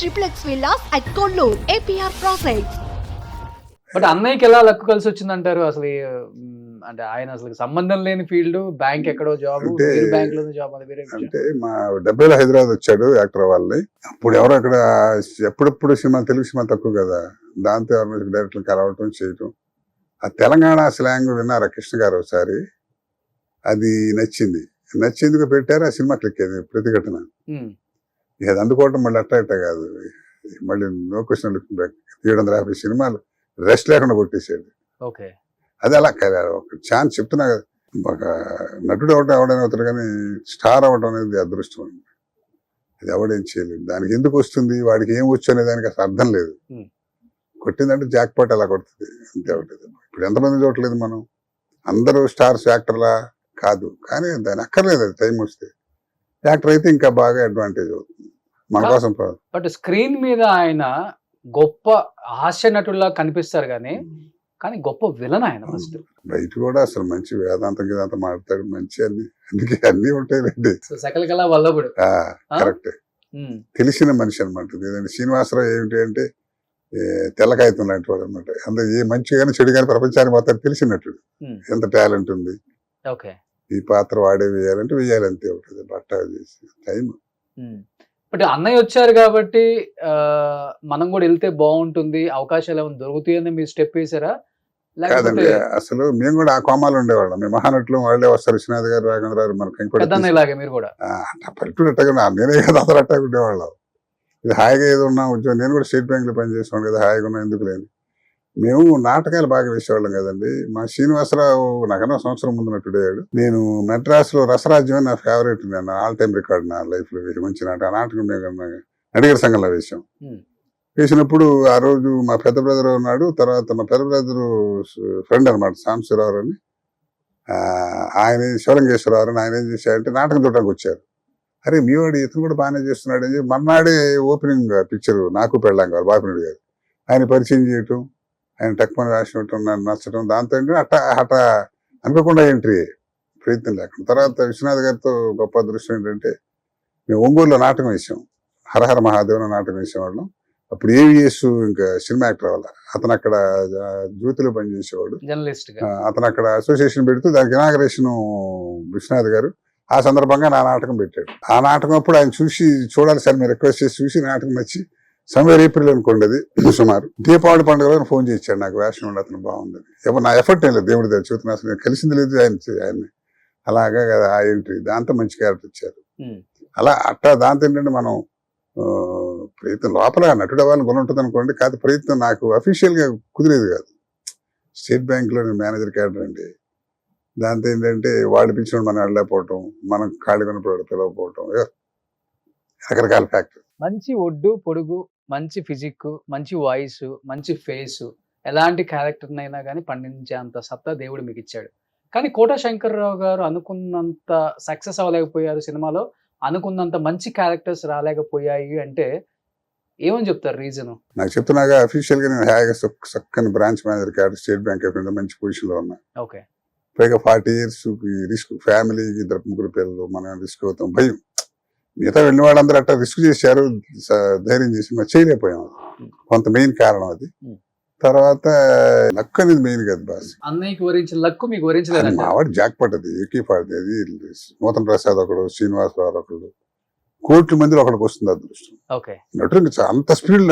triplex villas at Kollur, APR Projects. But అన్నయ్యకి ఎలా luck కలిసి వచ్చిందంటారు అసలు అంటే ఆయన అసలు సంబంధం లేని ఫీల్డ్ బ్యాంక్ ఎక్కడో జాబ్ బ్యాంక్ లో జాబ్ అది వేరే విషయం. అంటే మా 70లో హైదరాబాద్ వచ్చాడు యాక్టర్ వాళ్ళని. అప్పుడు ఎవరు అక్కడ ఎప్పుడెప్పుడు సినిమా తెలుగు సినిమా తక్కువ కదా, దాంతో ఎవరి డైరెక్టర్లు కలవటం చేయటం. ఆ తెలంగాణ స్లాంగ్ విన్నారా కృష్ణ గారు ఒకసారి, అది నచ్చేందుకు పెట్టారు. ఆ సినిమా క్లిక్ అయింది ప్రతిఘటన. ఇక అది అందుకోవటం మళ్ళీ అట్ట కాదు, మళ్ళీ నో క్వశ్చన్ లుకింగ్ బ్యాక్ 750 సినిమాలు రెస్ట్ లేకుండా కొట్టేసాడు. ఓకే, అది అలా ఒక ఛాన్స్ చెప్తున్నా కదా, ఒక నటుడు ఎవడైనా అవుతాడు కానీ స్టార్ అవ్వడం అనేది అదృష్టం అండి. అది ఎవడేం చేయలేదు. దానికి ఎందుకు వస్తుంది, వాడికి ఏం వచ్చు అనే దానికి అసలు అర్థం లేదు. కొట్టిందంటే జాక్ పాట్ అలా కొడుతుంది అంతే ఒకటి. ఇప్పుడు ఎంతమంది చూడలేదు మనం, అందరూ స్టార్స్ యాక్టర్లా కాదు, కానీ దాని అక్కర్లేదు. అది టైం వస్తే యాక్టర్ అయితే ఇంకా బాగా అడ్వాంటేజ్ అవుతుంది మన కోసం. బట్ స్క్రీన్ మీద ఆయన గొప్ప హాస్య నటుల్లా కనిపిస్తారు కానీ గొప్ప విలన్ ఆయన. ఫస్ట్ బయట కూడా అసలు మంచి వేదాంతం గిదాంతం మాట్లాడతాడు, మంచి అందుకే అన్ని ఉంటాయి. సకల కళ వల్లభుడు కరెక్టే, తెలిసిన మనిషి అనమాట. లేదంటే శ్రీనివాసరావు ఏమిటి అంటే తెల్లకాయతం లాంటి వాడు అనమాట. అందులో ఏ మంచి కానీ చెడు కానీ ప్రపంచానికి మొత్తం తెలిసినట్టు, ఎంత టాలెంట్ ఉంది, ఈ పాత్ర వాడే వేయాలంటే వేయాలి అంతే ఉంటుంది. బట్ట చేసి టైం. బట్ అన్నయ్య వచ్చారు కాబట్టి మనం కూడా వెళ్తే బాగుంటుంది, అవకాశాలు ఏమైనా దొరుకుతాయని మీరు స్టెప్ వేసారా? కాదండి, అసలు మేము కూడా ఆ కోమాలు ఉండేవాళ్ళం. మేము మహానటులు వాళ్ళే వస్తారు, విశ్వనాథ్ గారు, రాఘవేంద్ర గారు, మనకి మీరు కూడా పల్లెటూరు అట్టగా నేనే కదా అందరూ అట్టగా ఉండేవాళ్ళం. ఇది హాయిగా ఏదో ఉన్నా ఉద్యోగం. నేను కూడా స్టేట్ బ్యాంక్ లో పనిచేసేవాడు కదా, హాయిగా ఉన్నా ఎందుకు లేదు. మేము నాటకాలు బాగా వేసేవాళ్ళం కదండి. మా శ్రీనివాసరావు నాకన్నా సంవత్సరం ముందు నటుడయ్యాడు. నేను మెడ్రాస్ లో రసరాజ్యం నా ఫేవరెట్, నేను ఆల్ టైమ్ రికార్డ్ నా లైఫ్ లో వేసి మంచి నాటకం నడిగర్ సంఘంలో వేసాం. వేసినప్పుడు ఆ రోజు మా పెద్ద బ్రదర్ ఉన్నాడు, తర్వాత మా పెద్ద బ్రదర్ ఫ్రెండ్ అనమాట సాంబశివరావు అని, ఆయన శివలింగేశ్వరరావు అని. ఆయన ఏం చేశారంటే నాటకం చూడటానికి వచ్చారు. అరే మీ వాడు ఇతను కూడా బాగానే చేస్తున్నాడు అని చెప్పి మన్నాడే ఓపెనింగ్ పిక్చర్ నాకు పెళ్ళాం గారు బాపినుడు గారు ఆయన పరిచయం చేయటం, ఆయన టక్మని రాసినట్టు నచ్చడం, దాంతో అట్ట అనుకోకుండా ఎంట్రీ, ప్రయత్నం లేకుండా. తర్వాత విశ్వనాథ్ గారితో గొప్ప అదృష్టం ఏంటంటే మేము ఒంగోలులో నాటకం వేసాం, హరహర మహాదేవన నాటకం వేసేవాళ్ళం. అప్పుడు ఏవిఎస్ ఇంకా సినిమా యాక్టర్ వల్ల అతను అక్కడ జ్యోతిలో పనిచేసేవాడు, అతను అక్కడ అసోసియేషన్ పెడుతూ దానికి ఇనాగరేషన్ విశ్వనాథ్ గారు. ఆ సందర్భంగా నా నాటకం పెట్టాడు. ఆ నాటకం అప్పుడు ఆయన చూడాలి సార్ మీరు రిక్వెస్ట్ చేసి చూసి నాటకం నచ్చి సమ్వేర్ ఏప్రిల్ అనుకోండి అది సుమారు దీపావళి పండుగలో ఫోన్ చేశాడు నాకు, వేషం ఉండి అతను బాగుందని. ఎవరు నా ఎఫర్ట్ ఏం లేదు, దేవుడి దగ్గర చూస్తున్నా, అసలు కలిసింది లేదు ఆయన్ని. అలాగా కదా ఆ ఎంట్రీ, దాంతో మంచి క్యారెక్టర్ ఇచ్చారు. అలా దాంతో ఏంటంటే మనం ప్రయత్నం లోపల నటుడు అవ్వాలని గుణ ఉంటుంది అనుకోండి, కాదు ప్రయత్నం నాకు అఫీషియల్ గా కుదిరేది కాదు. స్టేట్ బ్యాంక్ లో మేనేజర్ క్యాడర్ అండి, దాంతో ఏంటంటే వాళ్ళు పిలిచినప్పుడు మనం వెళ్ళలేకపోవటం, మనం ఖాళీ కొనప్పుడు పిలవకపోవటం, రకరకాల ఫ్యాక్టర్. మంచి ఒడ్డు పొడుగు, మంచి ఫిజిక్, మంచి వాయిస్, మంచి ఫేస్, ఎలాంటి క్యారెక్టర్ అయినా కానీ పండించేంత సత్తా దేవుడు మీకు ఇచ్చాడు. కానీ కోట శంకర్రావు గారు అనుకున్నంత సక్సెస్ అవ్వలేకపోయారు సినిమాలో, అనుకున్నంత మంచి క్యారెక్టర్స్ రాలేకపోయాయి అంటే ఏమని చెప్తారు రీజన్? నాకు చెప్తున్నాగా అఫీషియల్ గా నేను హాయిగా చక్కని branch manager cadre state bank of India మంచి పొజిషన్ లో ఉన్నా. ఓకే, పైగా 40 years రిస్క్, ఫ్యామిలీకి 2 పిల్లలు, మనం రిస్క్ అవుతాం, భయం. మిగతా వెళ్ళిన వాళ్ళందరూ అట్లా రిస్క్ చేశారు, ధైర్యం చేసి మరి చేయలేకపోయాం. కొంత మెయిన్ కారణం అది. తర్వాత లక్ అనేది మెయిన్ కదా బాస్. అన్నయ్యకి వరించిన లక్ మీకు వరించలేదు. మావాడు జాక్ పట్టది, ఏకీపాడిది. అది నూతన ప్రసాద్ ఒకడు, శ్రీనివాసరావు ఒకడు, కోట్ల మందిలో ఒకడికి వస్తుంది అదృష్టం. నటుడు అంత స్పీడ్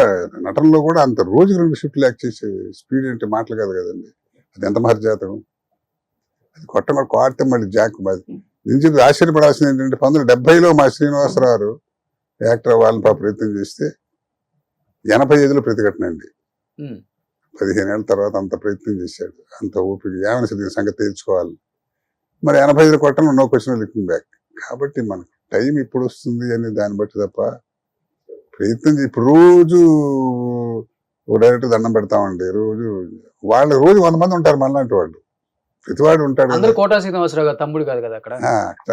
నటనలో కూడా అంత రోజుకి 2 షిఫ్ట్లు యాక్ట్ చేసే స్పీడ్ అంటే మాటలు కాదు కదండి. అది ఎంత మహర్జాతకం. అది కొడితే మళ్ళీ జాక్ నుంచి ఆశ్చర్యపడాల్సింది ఏంటంటే 1970లో మా శ్రీనివాసరావు యాక్టర్ వాళ్ళని ప్రయత్నం చేస్తే 85లో ప్రతిఘటనండి. 15 ఏళ్ళ తర్వాత అంత ప్రయత్నం చేశాడు, అంత ఓపిక, ఏమైనా సరే సంగతి తెలుసుకోవాలి. మరి 85లో కొట్టడం నో క్వశ్చన్ లుకింగ్ బ్యాక్. కాబట్టి మనకు టైం ఇప్పుడు వస్తుంది అనే దాన్ని బట్టి తప్ప ప్రయత్నం ఇప్పుడు రోజు డైరెక్ట్ దండం పెడతామండి. రోజు 100 మంది ఉంటారు మనలాంటి వాళ్ళు, ప్రతివాడు ఉంటాడు. కోటా శ్రీనివాసరావు గారు తమ్ముడు కాదు కదా అక్కడ.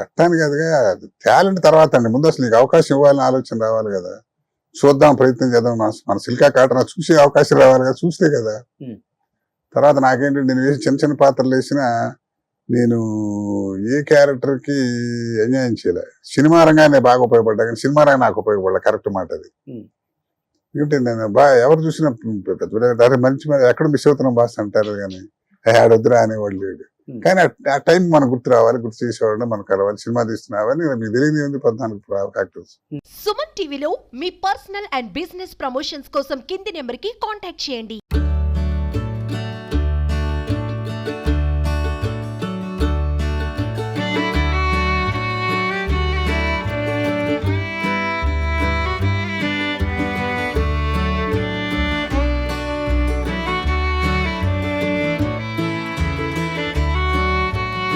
అట్టాను కాదుగా, టాలెంట్ తర్వాత అండి, ముందు అసలు నీకు అవకాశం ఇవ్వాలని ఆలోచన రావాలి కదా. చూద్దాం, ప్రయత్నం చేద్దాం, మన సిల్కా కాటన చూసే అవకాశం రావాలి కదా, చూస్తే కదా. తర్వాత నాకేంటంటే నేను వేసి చిన్న చిన్న పాత్రలు వేసినా నేను ఏ క్యారెక్టర్ కి ఎంజాయ్ చేయలే. సినిమా రంగానే బాగా ఉపయోగపడ్డా కానీ సినిమా రంగం నాకు ఉపయోగపడలే, కరెక్ట్ మాట అది. ఎందుకంటే నేను ఎవరు చూసినా పెద్ద మంచి ఎక్కడ మిస్ అవుతున్నాం బాస్ అంటారు కానీ ఆడొద్దురా అనేవాళ్ళు లేడు. కానీ ఆ టైం మనకు గుర్తు రావాలి, గుర్తు చేసేవాళ్ళు మనకు కలవాలి, సినిమా తీస్తున్నావని మీకు తెలియదు ఉంది 14 ఫ్యాక్టర్స్. సుమన్ టీవీలో మీ పర్సనల్ అండ్ బిజినెస్ ప్రమోషన్స్ కోసం కింది నెంబర్కి కాంటాక్ట్ చేయండి.